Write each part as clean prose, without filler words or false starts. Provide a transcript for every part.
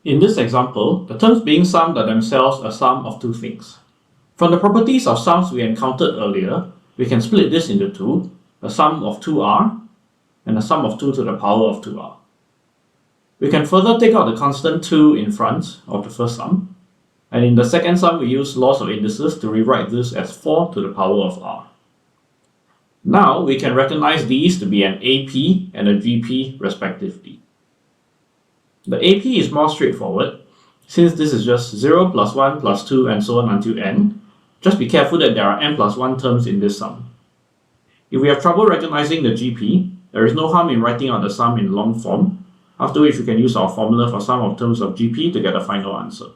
In this example, the terms being summed are themselves a sum of two things. From the properties of sums we encountered earlier, we can split this into two, a sum of 2r and a sum of 2 to the power of 2r. We can further take out the constant 2 in front of the first sum, and in the second sum we use laws of indices to rewrite this as 4 to the power of r. Now we can recognize these to be an AP and a GP respectively. The AP is more straightforward, since this is just 0 plus 1 plus 2 and so on until n. Just be careful that there are n plus 1 terms in this sum. If we have trouble recognizing the GP, there is no harm in writing out the sum in long form, after which we can use our formula for sum of terms of GP to get a final answer.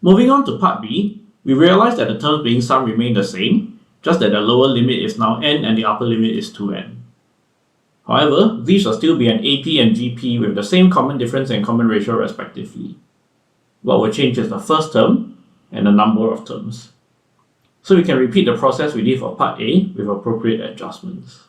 Moving on to part B, we realize that the terms being summed remain the same, just that the lower limit is now n and the upper limit is 2n. However, these will still be an AP and GP with the same common difference and common ratio respectively. What will change is the first term and the number of terms. So we can repeat the process we did for part A with appropriate adjustments.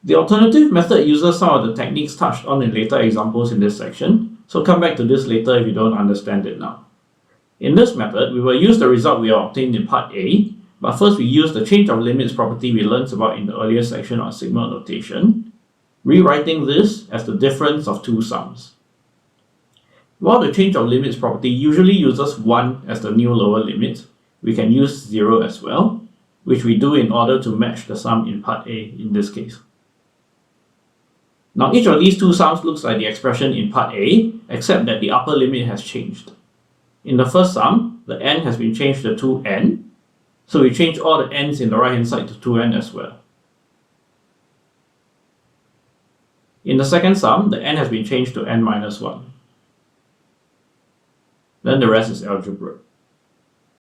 The alternative method uses some of the techniques touched on in later examples in this section, so come back to this later if you don't understand it now. In this method, we will use the result we obtained in part A, but first we use the change of limits property we learned about in the earlier section on sigma notation, rewriting this as the difference of two sums. While the change of limits property usually uses 1 as the new lower limit, we can use 0 as well, which we do in order to match the sum in part A in this case. Now each of these two sums looks like the expression in part A, except that the upper limit has changed. In the first sum, the n has been changed to 2n, so we change all the n's in the right hand side to 2n as well. In the second sum, the n has been changed to n minus 1. Then the rest is algebra.